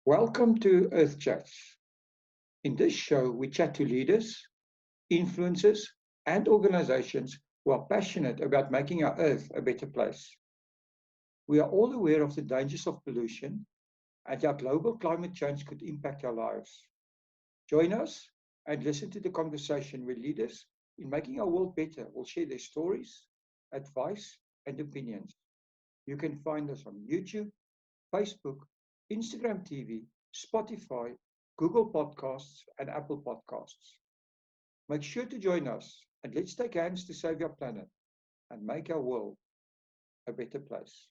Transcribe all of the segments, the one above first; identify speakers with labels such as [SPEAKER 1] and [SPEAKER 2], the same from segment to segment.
[SPEAKER 1] Welcome to Earth Chats. In this show, we chat to leaders, influencers, and organizations who are passionate about making our Earth a better place. We are all aware of the dangers of pollution and how global climate change could impact our lives. Join us and listen to the conversation where leaders in making our world better will share their stories, advice, and opinions. You can find us on YouTube, Facebook, Instagram TV, Spotify, Google Podcasts, and Apple Podcasts. Make sure to join us and let's take hands to save our planet and make our world a better place.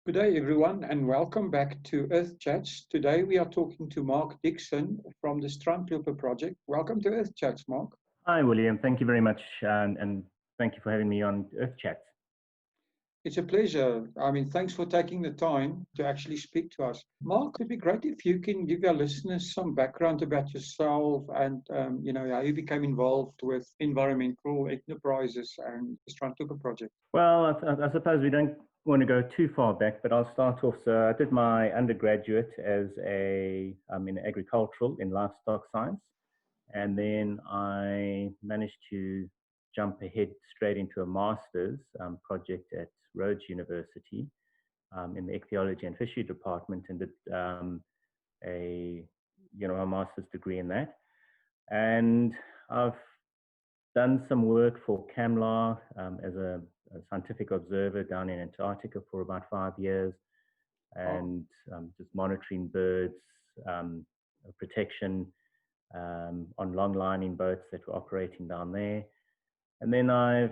[SPEAKER 1] Good day, everyone, and welcome back to Earth Chats. Today we are talking to Mark Dixon from the Strandloper Project. Welcome to Earth Chats, Mark.
[SPEAKER 2] Hi, William. Thank you very much, and thank you for having me on Earth Chats.
[SPEAKER 1] It's a pleasure. Thanks for taking the time to actually speak to us. Mark, it'd be great if you can give our listeners some background about yourself and, how you became involved with environmental enterprises and the Strandloper Project.
[SPEAKER 2] Well, I suppose we don't want to go too far back, but I'll start off. So I did my undergraduate as in agricultural in livestock science, and then I managed to jump ahead straight into a master's project at Rhodes University in the ecology and fishery department, and did a master's degree in that. And I've done some work for CAMLA as a scientific observer down in Antarctica for about 5 years, and just monitoring birds, protection on long lining boats that were operating down there. And then I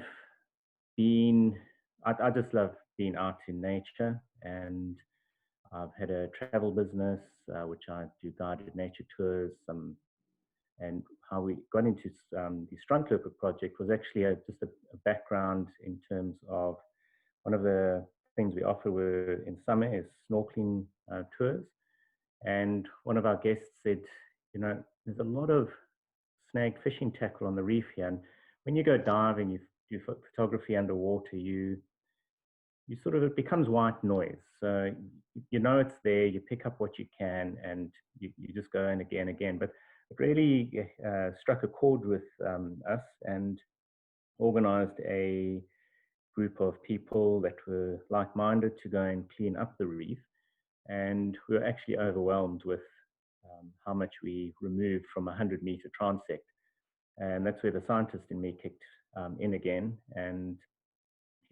[SPEAKER 2] just love being out in nature, and I've had a travel business, which I do guided nature tours. And how we got into the Strandloper Project was actually just a background in terms of one of the things we offer were in summer is snorkeling tours. And one of our guests said, there's a lot of snagged fishing tackle on the reef here. And when you go diving, you do photography underwater, it becomes white noise. So it's there, you pick up what you can, and you just go in again. But it really struck a chord with us, and organized a group of people that were like-minded to go and clean up the reef. And we were actually overwhelmed with how much we removed from a 100-meter transect. And that's where the scientist in me kicked in again, and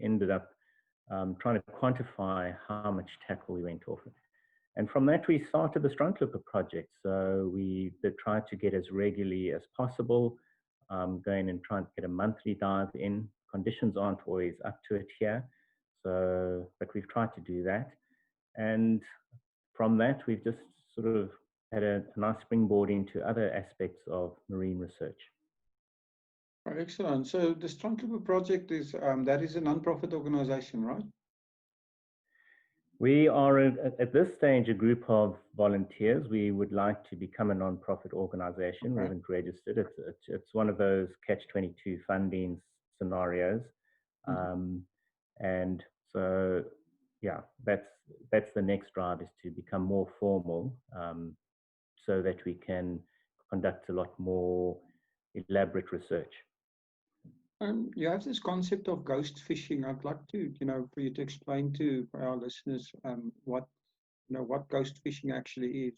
[SPEAKER 2] ended up trying to quantify how much tackle we went off. And from that, we started the Strandloper Project. So we tried to get as regularly as possible, going and trying to get a monthly dive in. Conditions aren't always up to it here, but we've tried to do that. And from that, we've just sort of had a nice springboard into other aspects of marine research.
[SPEAKER 1] Excellent. So the Strandloper Project is a non-profit organization, right?
[SPEAKER 2] We are at this stage a group of volunteers. We would like to become a non-profit organization. We haven't registered. It's one of those catch-22 funding scenarios, and so that's the next drive, is to become more formal, so that we can conduct a lot more elaborate research.
[SPEAKER 1] You have this concept of ghost fishing. I'd like to, for you to explain to our listeners what ghost fishing actually is.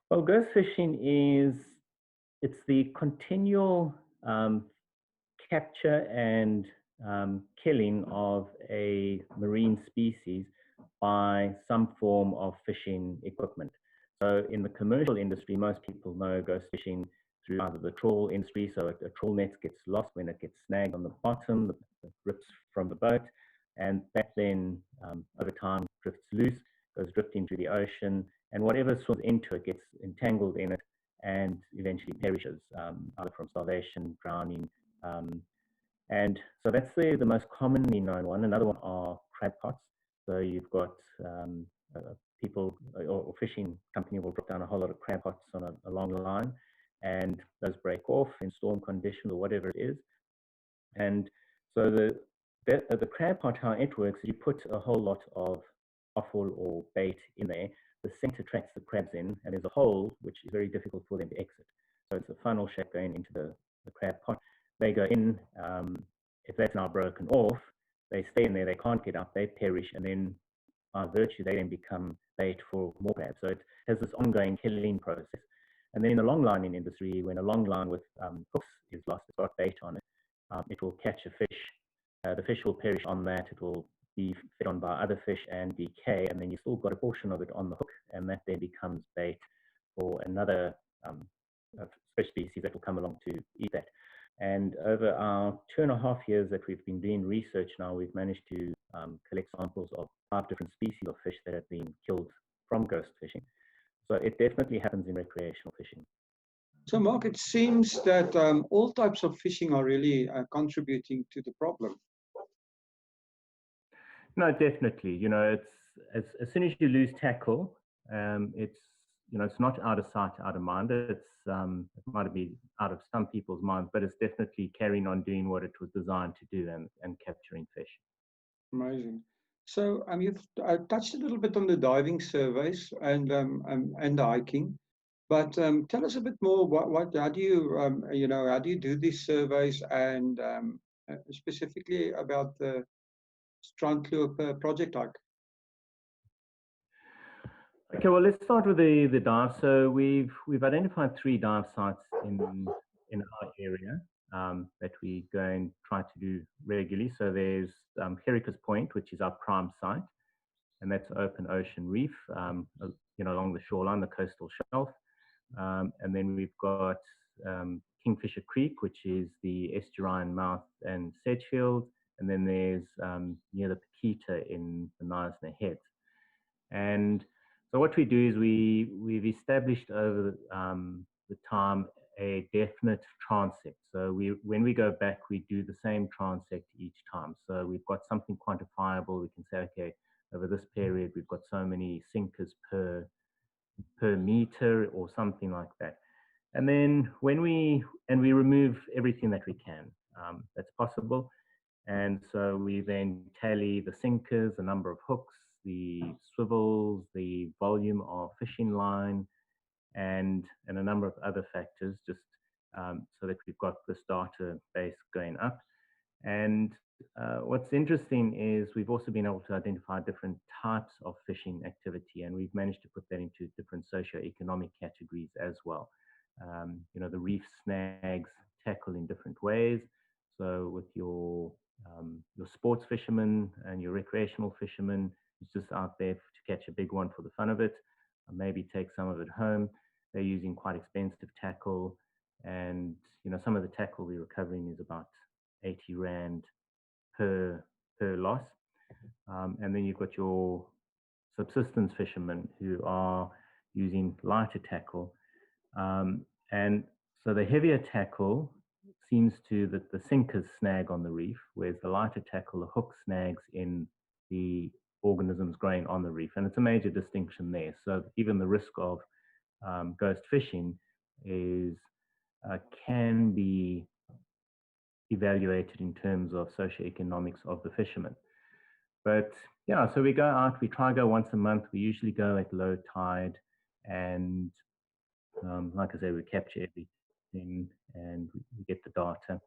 [SPEAKER 2] Well, ghost fishing it's the continual capture and killing of a marine species by some form of fishing equipment. So in the commercial industry, most people know ghost fishing through either the trawl industry. So a trawl net gets lost when it gets snagged on the bottom, it rips from the boat, and that then over time drifts loose, goes drifting through the ocean, and whatever swims into it gets entangled in it and eventually perishes, either from starvation, drowning. And so that's the most commonly known one. Another one are crab pots. So you've got a people or fishing company will drop down a whole lot of crab pots on a long line, and those break off in storm conditions or whatever it is. And so the crab pot, how it works, you put a whole lot of offal or bait in there. The center tracks the crabs in, and there's a hole which is very difficult for them to exit. So it's a funnel shape going into the crab pot. They go in. If that's now broken off, they stay in there. They can't get out. They perish, and then by virtue, they then become bait for more crabs. So it has this ongoing killing process. And then in the long lining industry, when a long line with hooks is lost, it's got bait on it, it will catch a fish. The fish will perish on that. It will be fed on by other fish and decay, and then you still got a portion of it on the hook, and that then becomes bait for another fish species that will come along to eat that. And over our 2.5 years that we've been doing research now, we've managed to collect samples of 5 different species of fish that have been killed from ghost fishing. So it definitely happens in recreational fishing.
[SPEAKER 1] So, Mark, it seems that all types of fishing are really contributing to the problem.
[SPEAKER 2] No, definitely. You know, it's as soon as you lose tackle, it's it's not out of sight, out of mind. It's it might be out of some people's minds, but it's definitely carrying on doing what it was designed to do and capturing fish.
[SPEAKER 1] Amazing. So, you've touched a little bit on the diving surveys and the hiking. But tell us a bit more. How do you how do you do these surveys, and specifically about the Strandloper Project hike?
[SPEAKER 2] Okay, well, let's start with the dive. So we've identified 3 dive sites in our area that we go and try to do regularly. So there's Hericus Point, which is our prime site, and that's open ocean reef, along the shoreline, the coastal shelf. And then we've got Kingfisher Creek, which is the estuarine mouth and Sedgefield. And then there's near the Paquita in the Knysna Heads. And so what we do is we've established over the time a definite transect. So when we go back, we do the same transect each time. So we've got something quantifiable. We can say, okay, over this period, we've got so many sinkers per meter or something like that. And then we remove everything that we can that's possible. And so we then tally the sinkers, the number of hooks, the swivels, the volume of fishing line, and a number of other factors, just so that we've got this database going up. And what's interesting is we've also been able to identify different types of fishing activity, and we've managed to put that into different socioeconomic categories as well. The reef snags tackle in different ways. So with your sports fishermen and your recreational fishermen, who's just out there to catch a big one for the fun of it, maybe take some of it home. They're using quite expensive tackle, and some of the tackle we're recovering is about 80 Rand per loss. And then you've got your subsistence fishermen who are using lighter tackle. And so the heavier tackle seems to that the sinkers snag on the reef, whereas the lighter tackle, the hook snags in the organisms growing on the reef. And it's a major distinction there. So even the risk of ghost fishing can be evaluated in terms of socioeconomics of the fishermen. But yeah, so we go out, we try to go once a month. We usually go at low tide, and like I say, we capture everything and we get the data.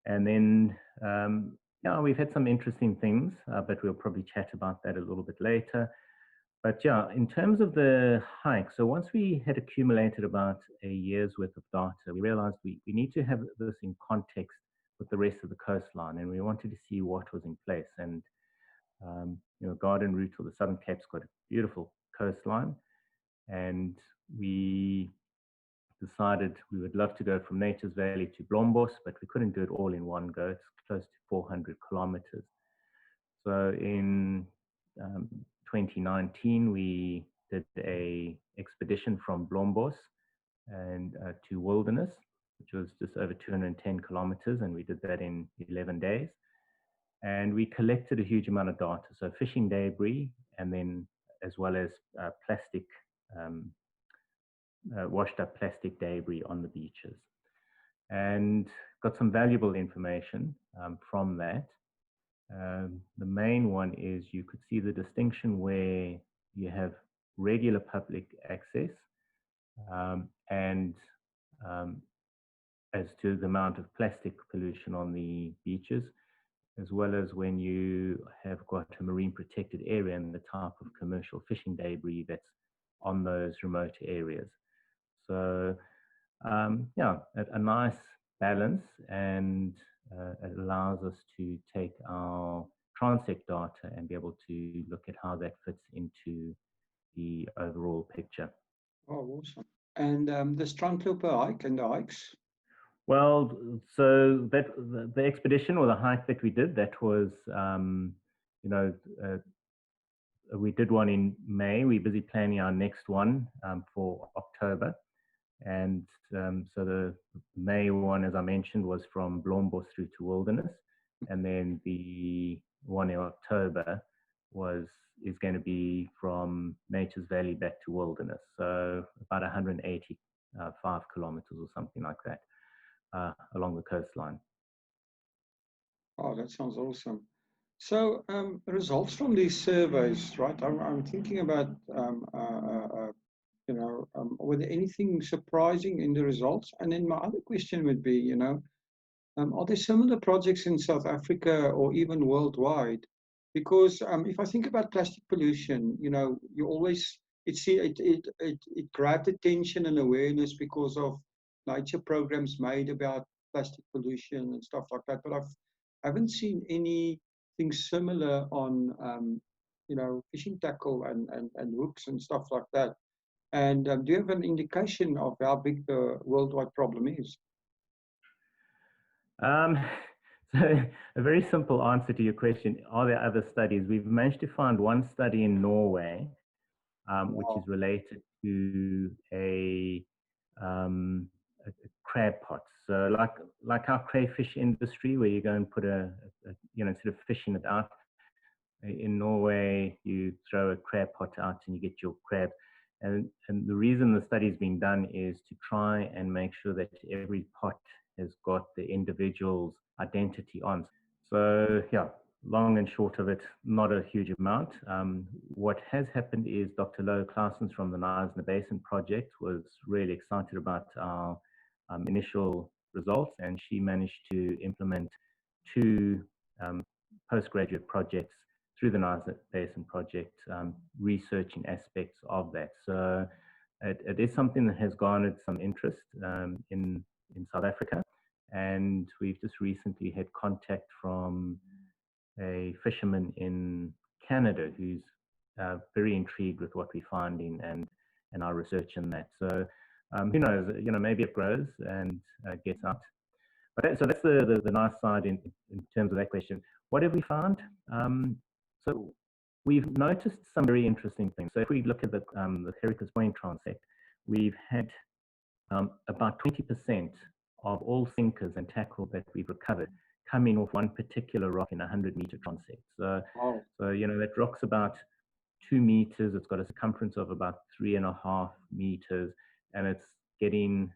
[SPEAKER 2] And then, we've had some interesting things, but we'll probably chat about that a little bit later. But yeah, in terms of the hike, so once we had accumulated about a year's worth of data, we realized we need to have this in context with the rest of the coastline, and we wanted to see what was in place. And Garden Route or the Southern Cape's got a beautiful coastline, and we decided we would love to go from Nature's Valley to Blombos, but we couldn't do it all in one go. It's close to 400 kilometers. So in 2019, we did a expedition from Blombos and to Wilderness, which was just over 210 kilometers, and we did that in 11 days. And we collected a huge amount of data, so fishing debris, and then as well as plastic, washed up plastic debris on the beaches. And got some valuable information from that. The main one is you could see the distinction where you have regular public access and as to the amount of plastic pollution on the beaches, as well as when you have got a marine protected area and the type of commercial fishing debris that's on those remote areas. So yeah, a nice balance, and it allows us to take our transect data and be able to look at how that fits into the overall picture.
[SPEAKER 1] Oh, awesome. And the Strandloper hike and the hikes?
[SPEAKER 2] Well, so that the expedition or the hike that we did, that was, you know, we did one in May. We're busy planning our next one for October. And so the May one, as I mentioned, was from Blombos through to Wilderness. And then the one in October is going to be from Nature's Valley back to Wilderness. So about 185 kilometers or something like that along the coastline.
[SPEAKER 1] Oh, that sounds awesome. So results from these surveys, right? I'm thinking about, were there anything surprising in the results? And then my other question would be, are there similar projects in South Africa or even worldwide? Because if I think about plastic pollution, you always, it grabbed attention and awareness because of nature programs made about plastic pollution and stuff like that. But I haven't seen anything similar on, fishing tackle and hooks and stuff like that. And do you have an indication of how big the worldwide problem is?
[SPEAKER 2] So a very simple answer to your question, are there other studies? We've managed to find one study in Norway, which is related to a crab pot. So like our crayfish industry, where you go and put instead of fishing it out, in Norway, you throw a crab pot out and you get your crab. And the reason the study is being done is to try and make sure that every pot has got the individual's identity on. So yeah, long and short of it, not a huge amount. What has happened is Dr. Lowe Claessens from the Knysna Basin Project was really excited about our initial results, and she managed to implement two postgraduate projects through the Knysna Basin Project, researching aspects of that. So it is something that has garnered some interest in South Africa. And we've just recently had contact from a fisherman in Canada who's very intrigued with what we're finding and our research in that. So who knows, maybe it grows and gets out. But so that's the nice side in terms of that question. What have we found? So we've noticed some very interesting things. So if we look at the Heracles Point transect, we've had about 20% of all sinkers and tackle that we've recovered coming off one particular rock in a 100-meter transect. So,
[SPEAKER 1] wow.
[SPEAKER 2] So that rock's about 2 meters. It's got a circumference of about 3.5 meters, and it's getting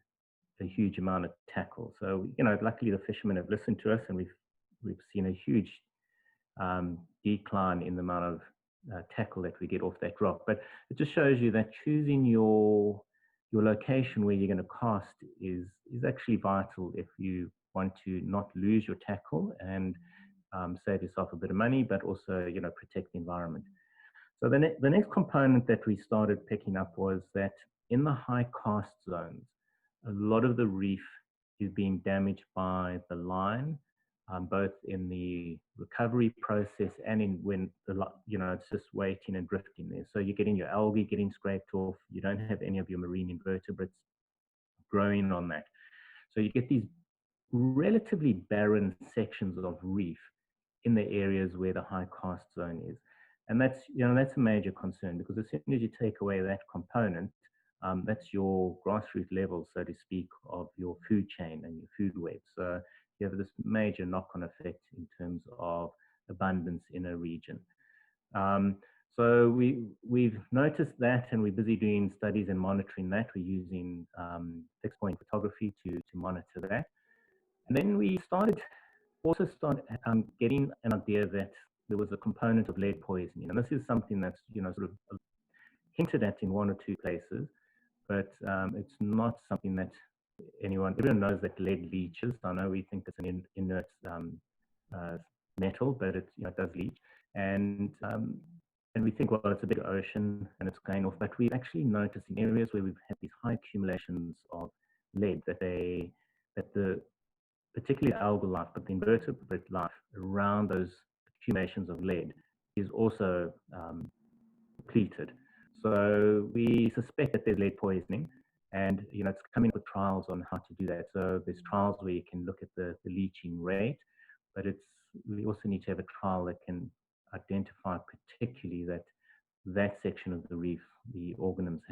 [SPEAKER 2] a huge amount of tackle. So, luckily the fishermen have listened to us, and we've seen a huge decline in the amount of tackle that we get off that rock. But it just shows you that choosing your location where you're going to cast is actually vital if you want to not lose your tackle and save yourself a bit of money, but also protect the environment. So the next component that we started picking up was that in the high cast zones, a lot of the reef is being damaged by the line, both in the recovery process and in when it's just waiting and drifting there. So you're getting your algae getting scraped off. You don't have any of your marine invertebrates growing on that. So you get these relatively barren sections of reef in the areas where the high cast zone is. And that's a major concern, because as soon as you take away that component, that's your grassroots level, so to speak, of your food chain and your food web. So you have this major knock-on effect in terms of abundance in a region. So we've noticed that, and we're busy doing studies and monitoring that. We're using fixed point photography to monitor that. And then we also started getting an idea that there was a component of lead poisoning. And this is something that's, sort of hinted at in one or two places, but it's not something that everyone knows that lead leaches. I know we think it's an inert metal, but it does leach. And we think, well, it's a big ocean and it's going off. But we've actually noticed in areas where we've had these high accumulations of lead that the particularly algal life, but the invertebrate life around those accumulations of lead is also depleted. So we suspect that there's lead poisoning, and it's coming with trials on how to do that. So there's trials where you can look at the leaching rate, but we also need to have a trial that can identify particularly that section of the reef, the organisms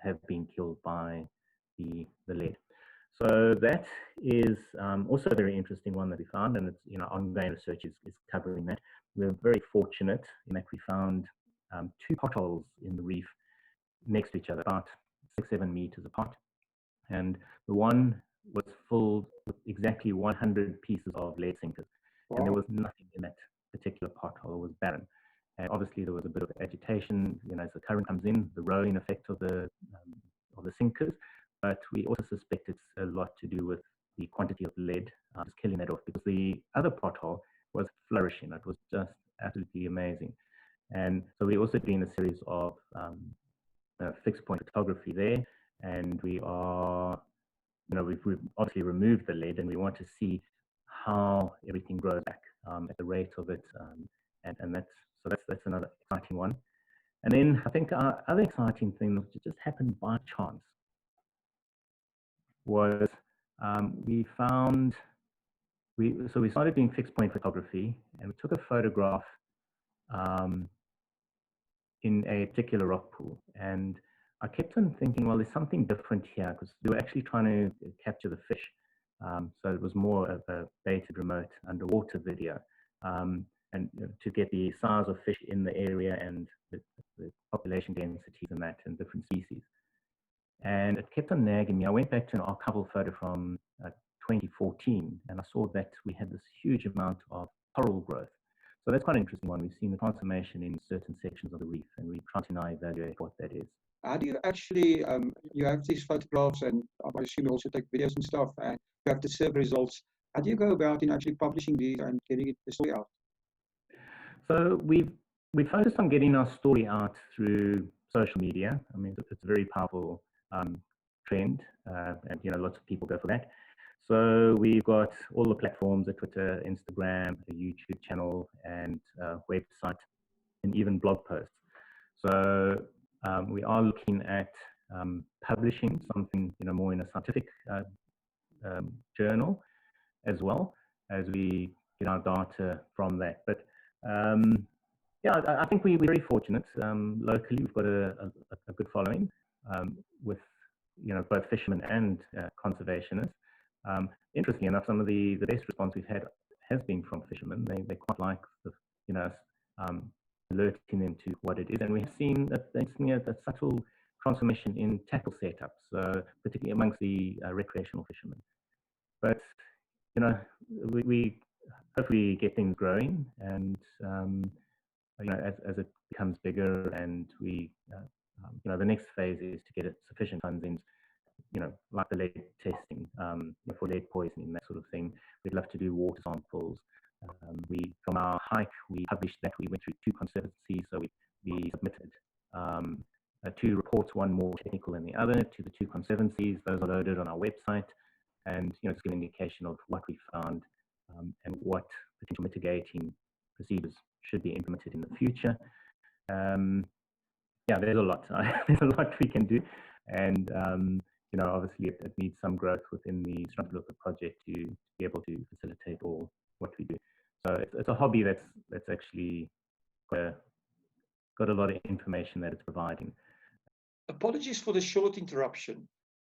[SPEAKER 2] have been killed by the lead. So that is also a very interesting one that we found, and it's ongoing research is covering that. We're very fortunate in that we found two potholes in the reef next to each other, about 6-7 meters apart, and the one was filled with exactly 100 pieces of lead sinkers. Wow. And there was nothing in that particular pothole. It was barren. And obviously there was a bit of agitation, as the current comes in, the rolling effect of the sinkers. But we also suspect it's a lot to do with the quantity of lead, just killing that off, because the other pothole was flourishing. It was just absolutely amazing. And so we're also doing a series of fixed point photography there, and we are, we've obviously removed the lead, and we want to see how everything grows back at the rate of it, and that's another exciting one. And then I think our other exciting thing that just happened by chance was we started doing fixed point photography, and we took a photograph in a particular rock pool. And I kept on thinking, well, there's something different here, because we were actually trying to capture the fish. So it was more of a baited remote underwater video, and to get the size of fish in the area and the population densities and that, and different species. And it kept on nagging me. I went back to an archival photo from 2014, and I saw that we had this huge amount of coral growth. So that's quite an interesting one. We've seen the transformation in certain sections of the reef, and we're trying to now evaluate what that is.
[SPEAKER 1] How do you actually, you have these photographs, and I assume you also take videos and stuff, and you have the survey results. How do you go about in actually publishing these and getting the story out?
[SPEAKER 2] So we focused on getting our story out through social media. I mean, it's a very powerful trend, and lots of people go for that. So we've got all the platforms: a Twitter, Instagram, a YouTube channel, and a website, and even blog posts. So we are looking at publishing something, more in a scientific journal, as well as we get our data from that. But yeah, I think we're very fortunate. Locally, we've got a good following with both fishermen and conservationists. Interestingly enough, some of the best response we've had has been from fishermen. They quite like alerting them to what it is, and we've seen that a subtle transformation in tackle setups, particularly amongst the recreational fishermen. But we hopefully get things growing, and as it becomes bigger, and we the next phase is to get sufficient funds in, like the lead testing for lead poisoning, that sort of thing. We'd love to do water samples. From our hike, we published that. We went through 2 consultancies, so we submitted 2 reports, one more technical than the other, to the 2 consultancies. Those are loaded on our website, and it's an indication of what we found and what potential mitigating procedures should be implemented in the future. Yeah, there's a lot. There's a lot we can do, and obviously it needs some growth within the Strandloper Project to be able to facilitate all what we do. So it's a hobby that's actually got a lot of information that it's providing.
[SPEAKER 1] Apologies for the short interruption,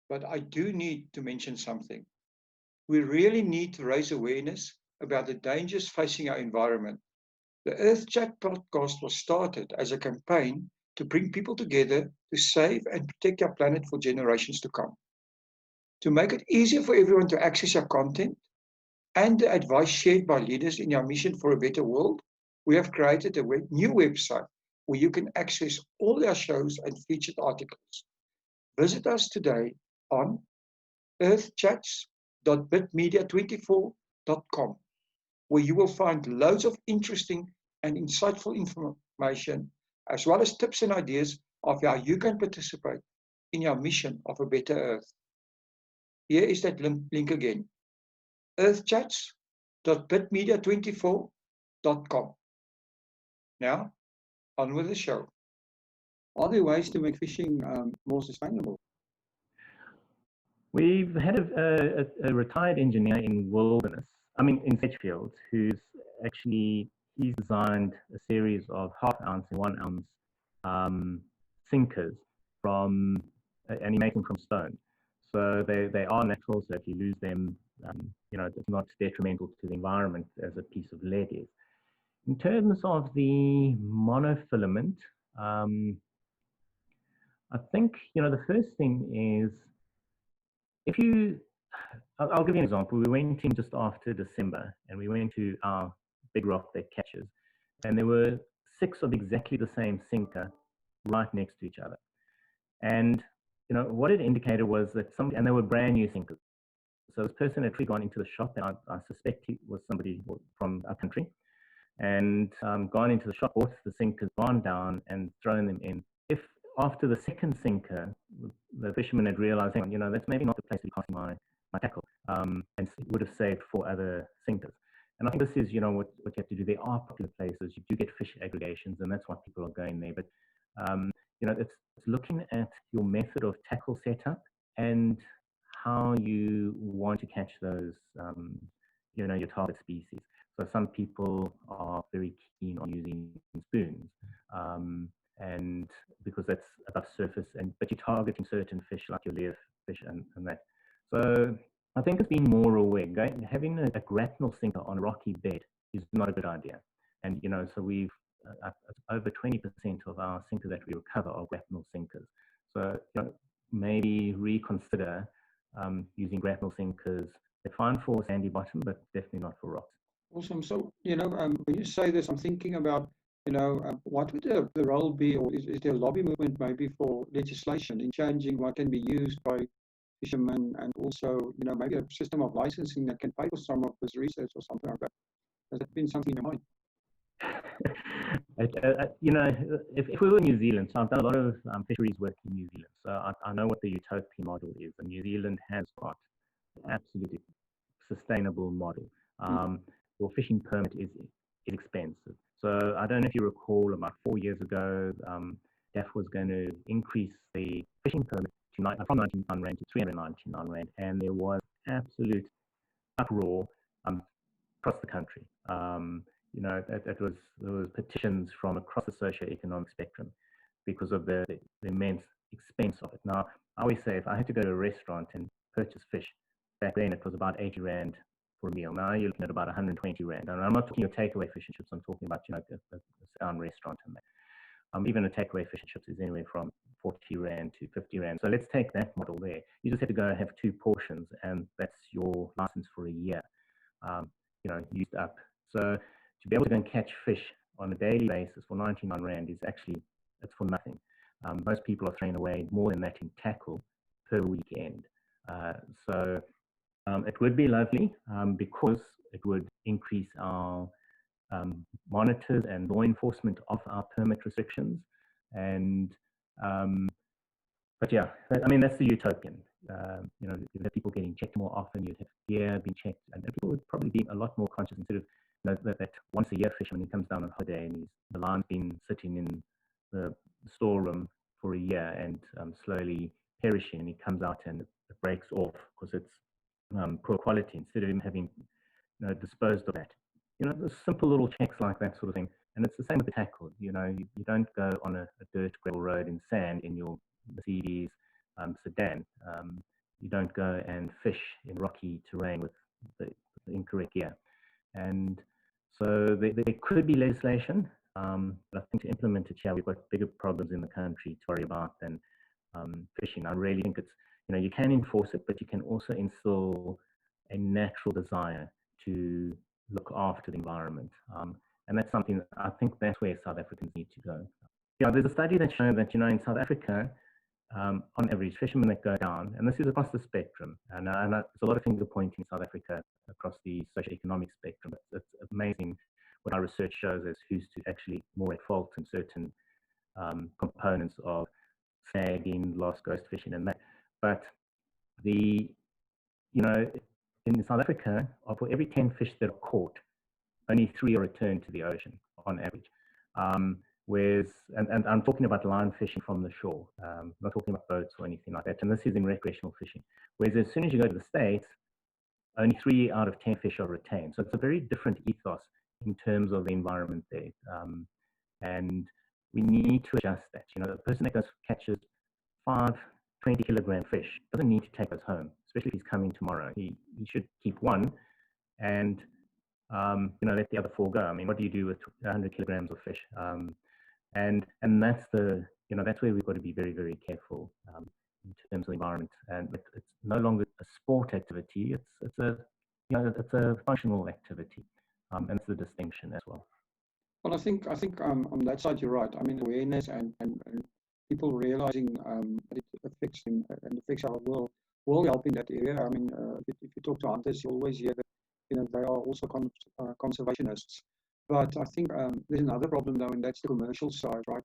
[SPEAKER 1] but I do need to mention something. We really need to raise awareness about the dangers facing our environment, The Earth Chat podcast was started as a campaign to bring people together to save and protect our planet for generations to come. To make it easier for everyone to access our content and the advice shared by leaders in our mission for a better world, we have created a new website where you can access all our shows and featured articles. Visit us today on earthchats.bitmedia24.com, where you will find loads of interesting and insightful information, as well as tips and ideas of how you can participate in our mission of a better Earth. Here is that link again, earthchats.bitmedia24.com. Now, on with the show. Are there ways to make fishing more sustainable?
[SPEAKER 2] We've had a retired engineer in Sedgefield, who's he's designed a series of half-ounce and 1 ounce sinkers and he makes them from stone. So they are natural, so if you lose them, it's not detrimental to the environment as a piece of lead is. In terms of the monofilament, I think, the first thing is, I'll give you an example. We went in just after December and we went to our big rock that catches, and there were 6 of exactly the same sinker right next to each other. And, what it indicated was that and they were brand new sinkers. So this person had actually gone into the shop, and I suspect he was somebody from our country, and gone into the shop, bought the sinkers, gone down and thrown them in. If after the second sinker, the fisherman had realized, that's maybe not the place to be casting my tackle, and would have saved 4 other sinkers. And I think this is, what you have to do. There are popular places, you do get fish aggregations, and that's why people are going there. But, it's looking at your method of tackle setup and how you want to catch those, your target species. So some people are very keen on using spoons, and because that's above surface, but you're targeting certain fish like your leer fish and that. So I think it's being more aware. Having a grapnel sinker on a rocky bed is not a good idea. And so we've over 20% of our sinkers that we recover are grapnel sinkers. So maybe reconsider using grapnel sinkers. They're fine for sandy bottom, but definitely not for rocks.
[SPEAKER 1] Awesome. So, when you say this, I'm thinking about, what would the role be, or is there a lobby movement maybe for legislation in changing what can be used by fishermen, and also, maybe a system of licensing that can pay for some of this research or something like that? Has that been something in your mind?
[SPEAKER 2] If we were in New Zealand, so I've done a lot of fisheries work in New Zealand, so I know what the utopian model is, and New Zealand has got absolutely sustainable model. Your fishing permit is expensive. So I don't know if you recall, about 4 years ago, DAF was going to increase the fishing permit from 99 Rand to 399 Rand, and there was absolute uproar across the country. There was petitions from across the socio-economic spectrum because of the immense expense of it. Now, I always say, if I had to go to a restaurant and purchase fish, back then it was about 80 Rand for a meal. Now you're looking at about 120 Rand. And I'm not talking about takeaway fish and chips. I'm talking about, a sit-down restaurant and that. Even a takeaway fish and chips is anywhere from 40 Rand to 50 Rand. So let's take that model there. You just have to go and have 2 portions, and that's your license for a year, used up. So to be able to go and catch fish on a daily basis for 99 Rand is actually, it's for nothing. Most people are throwing away more than that in tackle per weekend. So it would be lovely because it would increase our monitors and law enforcement of our permit restrictions. And but yeah, I mean, that's the utopian. You'd have people getting checked more often. You'd have gear being checked, and people would probably be a lot more conscious instead of that once a year fisherman, he comes down on holiday and the line's been sitting in the storeroom for a year and slowly perishing, and he comes out and it breaks off because it's poor quality, instead of him having disposed of that. The simple little checks like that sort of thing. And it's the same with the tackle. You don't go on a dirt gravel road in sand in your Mercedes sedan. You don't go and fish in rocky terrain with the incorrect gear. And So there could be legislation, but I think to implement it, yeah, we've got bigger problems in the country to worry about than fishing. I really think it's, you can enforce it, but you can also instill a natural desire to look after the environment. And that's something that I think that's where South Africans need to go. Yeah, there's a study that showed that, in South Africa, on average, fishermen that go down, and this is across the spectrum, and there's a lot of finger pointing in South Africa across the socioeconomic spectrum. It's amazing what our research shows as who's to actually more at fault in certain components of snagging, lost ghost fishing, and that. But in South Africa, for every 10 fish that are caught, only 3 are returned to the ocean on average. Whereas, and I'm talking about line fishing from the shore, not talking about boats or anything like that. And this is in recreational fishing. Whereas as soon as you go to the States, only 3 out of 10 fish are retained. So it's a very different ethos in terms of the environment there. And we need to adjust that. The person that catches 5 20-kilogram fish doesn't need to take those home, especially if he's coming tomorrow. He should keep 1 and let the other 4 go. I mean, what do you do with 100 kilograms of fish? And that's that's where we've got to be very, very careful in terms of the environment. And it's no longer a sport activity. It's a functional activity, and it's the distinction as well.
[SPEAKER 1] Well, I think on that side you're right. I mean, awareness and people realizing that it affects them and affects our world will help in that area. I mean, if you talk to hunters, you always hear that they are also conservationists. But I think there's another problem though, and that's the commercial side, right?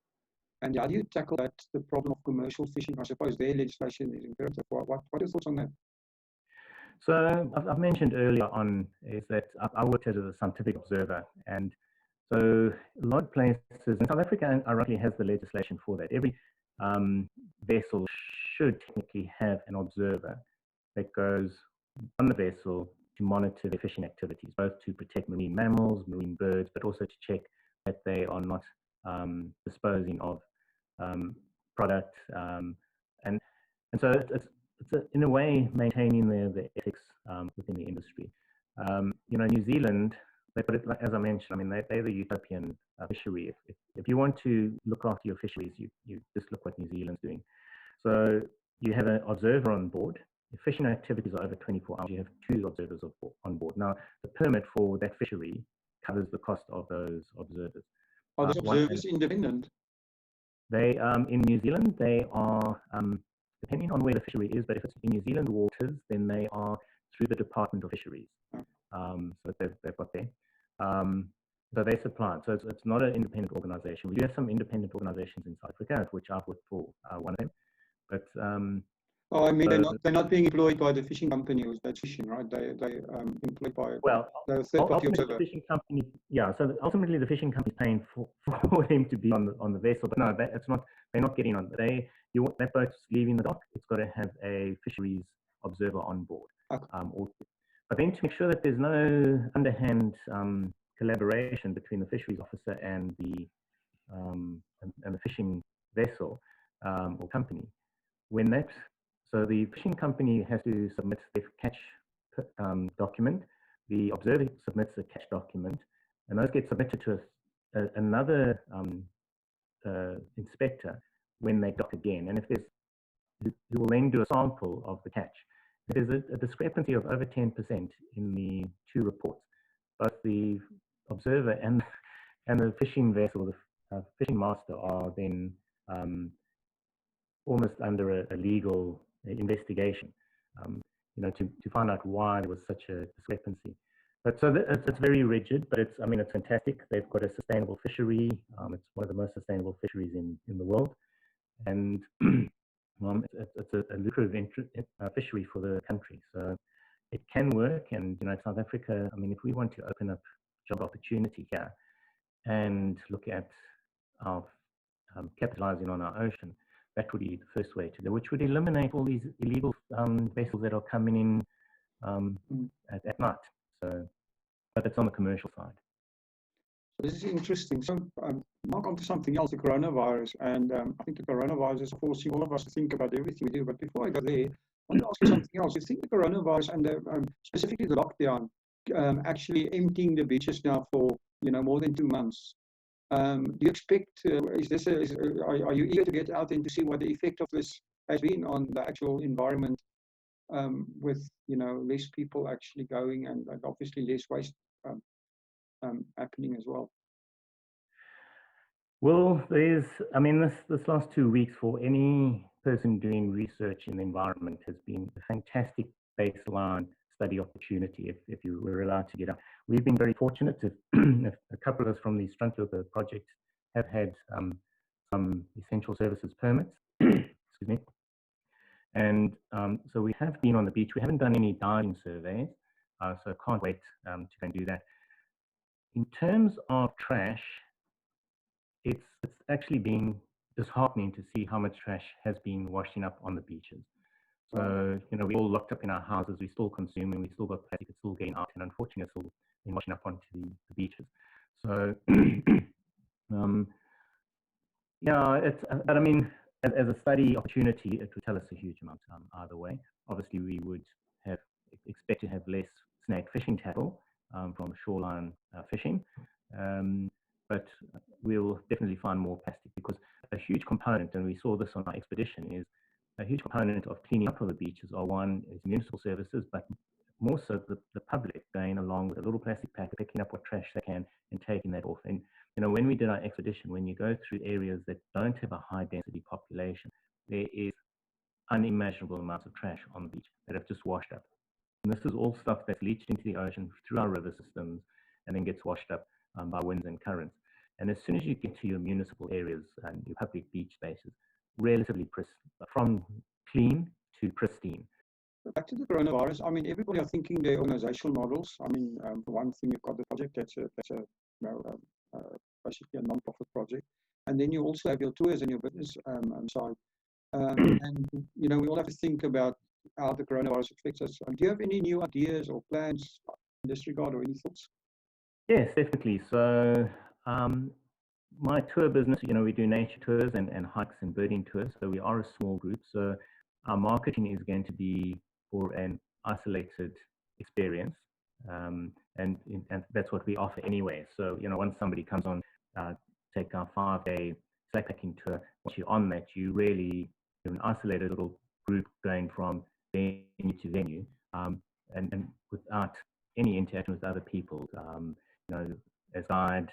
[SPEAKER 1] And how do you tackle that, the problem of commercial fishing? I suppose their legislation is imperative. What are your thoughts on that?
[SPEAKER 2] So I've mentioned earlier on is that I worked as a scientific observer, and so a lot of places in South Africa, ironically, has the legislation for that. Every vessel should technically have an observer that goes on the vessel to monitor the fishing activities, both to protect marine mammals, marine birds, but also to check that they are not disposing of product. And so it's in a way maintaining the ethics within the industry. New Zealand, they put it, like, as I mentioned, I mean, they're the utopian fishery. If you want to look after your fisheries, you just look what New Zealand's doing. So you have an observer on board. If fishing activities are over 24 hours, you have 2 observers on board. Now, the permit for that fishery covers the cost of those observers.
[SPEAKER 1] Are those observers independent?
[SPEAKER 2] They, in New Zealand, they are, depending on where the fishery is, but if it's in New Zealand waters, then they are through the Department of Fisheries. So they've got there. So they supply it. So it's not an independent organization. We do have some independent organizations in South Africa, of which I've worked for one of them. But
[SPEAKER 1] I mean, they're not being employed by the fishing company that's fishing, right? They employed by the third party observer.
[SPEAKER 2] The fishing company, yeah. So ultimately, the fishing company is paying for them to be on the vessel, but no, it's not. They're not getting on. That boat's leaving the dock. It's got to have a fisheries observer on board.
[SPEAKER 1] Okay.
[SPEAKER 2] But then to make sure that there's no underhand collaboration between the fisheries officer and the fishing vessel or company, so the fishing company has to submit their catch document, the observer submits a catch document, and those get submitted to another inspector when they dock again. And if you will then do a sample of the catch. There's a discrepancy of over 10% in the 2 reports. Both the observer and the fishing vessel, the fishing master, are then almost under a legal investigation, to find out why there was such a discrepancy. But so it's very rigid, but it's fantastic. They've got a sustainable fishery. It's one of the most sustainable fisheries in the world, and it's a lucrative fishery for the country. So it can work, and South Africa. I mean, if we want to open up job opportunity here and look at our capitalizing on our ocean, that would be the first way to do, which would eliminate all these illegal vessels that are coming in at night. So, but it's on the commercial side.
[SPEAKER 1] So this is interesting. So, Mark, on to something else, the coronavirus. And I think the coronavirus is forcing all of us to think about everything we do. But before I go there, I want to ask you something else. You think the coronavirus and specifically the lockdown actually emptying the beaches now for more than 2 months. Do you expect? Are you eager to get out and to see what the effect of this has been on the actual environment, with less people actually going and obviously less waste happening as well?
[SPEAKER 2] Well, this last 2 weeks for any person doing research in the environment has been a fantastic baseline study opportunity if you were allowed to get out. We've been very fortunate to, a couple of us from the Strandloper Project have had some essential services permits, excuse me. And so we have been on the beach. We haven't done any diving surveys, so I can't wait to go and do that. In terms of trash, it's actually been disheartening to see how much trash has been washing up on the beaches. So, we all locked up in our houses, we still consume, and we still got plastic, it's still getting out, and unfortunately it's still been washing up onto the beaches. So, yeah, but I mean, as a study opportunity, it would tell us a huge amount either way. Obviously, we would expect to have less snag fishing tackle from shoreline fishing. But we'll definitely find more plastic, because a huge component, and we saw this on our expedition, is a huge component of cleaning up of the beaches are, one, is municipal services, but more so the public going along with a little plastic pack, picking up what trash they can and taking that off. And when we did our expedition, when you go through areas that don't have a high density population, there is unimaginable amounts of trash on the beach that have just washed up. And this is all stuff that's leached into the ocean through our river systems and then gets washed up by winds and currents. And as soon as you get to your municipal areas and your public beach spaces, relatively from clean to pristine.
[SPEAKER 1] Back to the coronavirus. I mean, everybody are thinking their organizational models. I mean, for one thing, you've got the project that's basically a non-profit project, and then you also have your tours and your business side. And we all have to think about how the coronavirus affects us. Do you have any new ideas or plans in this regard, or any thoughts?
[SPEAKER 2] Yes, definitely. So my tour business, we do nature tours and hikes and birding tours. So we are a small group. So our marketing is going to be for an isolated experience. And that's what we offer anyway. So, once somebody comes on, take our 5-day backpacking tour, once you're on that, you're an isolated little group going from venue to venue, and without any interaction with other people, as guide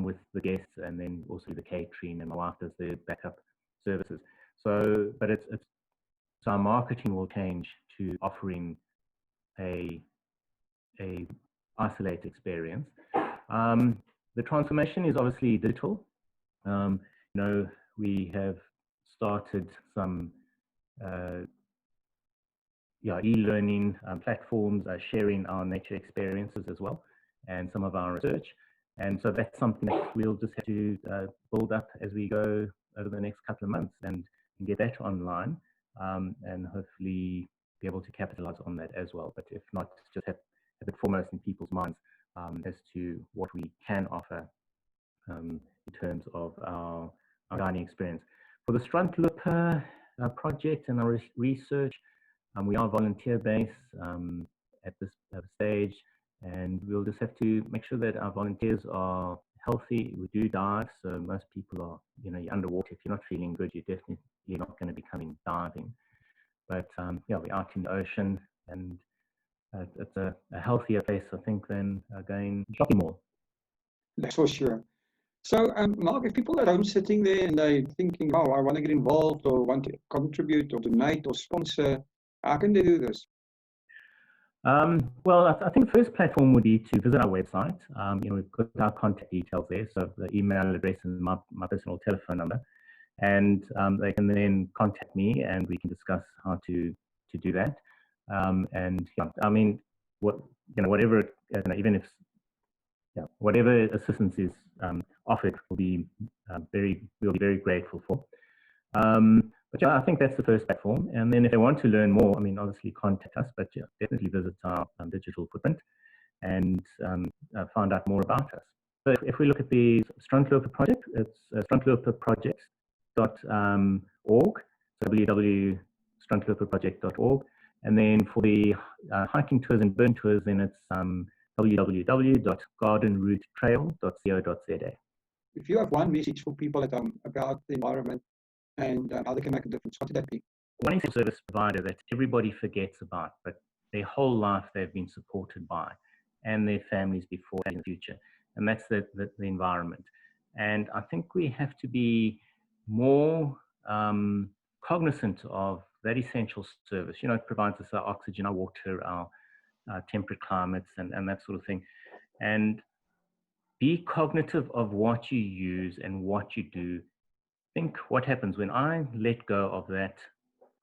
[SPEAKER 2] with the guests, and then also the catering, and my wife does the backup services. So, but so our marketing will change to offering a isolated experience. The transformation is obviously digital. We have started some e-learning platforms, sharing our nature experiences as well, and some of our research. And so that's something that we'll just have to build up as we go over the next couple of months and get that online, and hopefully be able to capitalize on that as well. But if not, just have it foremost in people's minds as to what we can offer in terms of our guiding experience. For the Strandloper project and our research, we are volunteer-based at this stage, and we'll just have to make sure that our volunteers are healthy. We do dive, so most people are, you're underwater. If you're not feeling good, you're definitely not going to be coming diving. But yeah, we're out in the ocean, and it's a healthier place, I think, than going shopping mall.
[SPEAKER 1] That's for sure. So, Mark, if people are home sitting there and they're thinking, oh, I want to get involved or want to contribute or donate or sponsor, how can they do this?
[SPEAKER 2] Well, I think the first platform would be to visit our website. We've got our contact details there, so the email address and my personal telephone number, and they can then contact me, and we can discuss how to do that. And yeah, I mean, whatever, even if whatever assistance is offered, we'll be very grateful for. But yeah, I think that's the first platform. And then if they want to learn more, I mean, obviously contact us, but yeah, definitely visit our digital footprint and find out more about us. So if we look at the Strandloper Project, it's strandloperproject.org, so www.strandloperproject.org. And then for the hiking tours and burn tours, then it's www.gardenroutetrail.co.za.
[SPEAKER 1] If you have one message for people at home about the environment and how they can make a difference, what would that be?
[SPEAKER 2] One service provider that everybody forgets about, but their whole life they've been supported by, and their families before and in the future, and that's the environment. And I think we have to be more cognizant of that essential service. You know, it provides us our oxygen, our water, our temperate climates, and that sort of thing. And be cognitive of what you use and what you do. Think what happens when I let go of that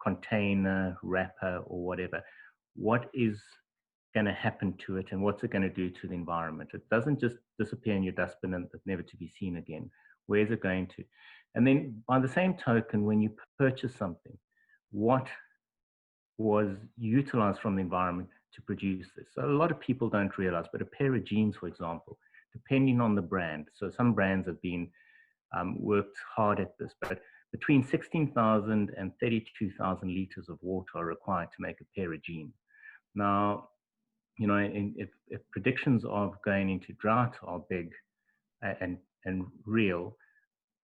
[SPEAKER 2] container, wrapper, or whatever. What is going to happen to it, and what's it going to do to the environment? It doesn't just disappear in your dustbin and never to be seen again. Where's it going to? And then by the same token, when you purchase something, what was utilized from the environment to produce this? So a lot of people don't realize, but a pair of jeans, for example, depending on the brand. So some brands have been worked hard at this, but between 16,000 and 32,000 liters of water are required to make a pair of jeans. Now, you know, if predictions of going into drought are big and real,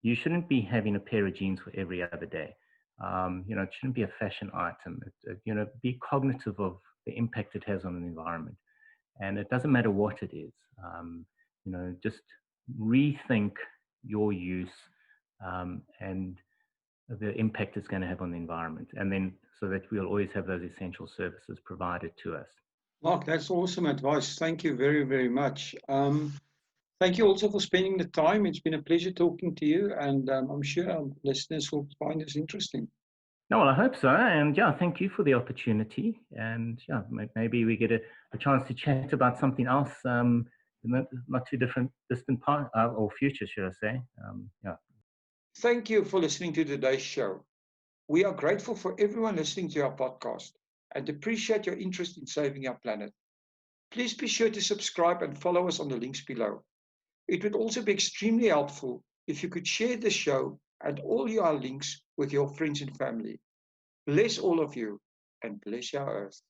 [SPEAKER 2] you shouldn't be having a pair of jeans for every other day. You know, it shouldn't be a fashion item. You know, be cognitive of the impact it has on the environment. And it doesn't matter what it is. You know, just rethink your use and the impact it's going to have on the environment. And then so that we'll always have those essential services provided to us.
[SPEAKER 1] Mark, that's awesome advice. Thank you very, very much. Thank you also for spending the time. It's been a pleasure talking to you, and I'm sure our listeners will find this interesting.
[SPEAKER 2] No, well, I hope so. And yeah, thank you for the opportunity. And yeah, maybe we get a chance to chat about something else in the not too distant part or future, should I say. Yeah.
[SPEAKER 1] Thank you for listening to today's show. We are grateful for everyone listening to our podcast and appreciate your interest in saving our planet. Please be sure to subscribe and follow us on the links below. It would also be extremely helpful if you could share the show and all your links with your friends and family. Bless all of you and bless our earth.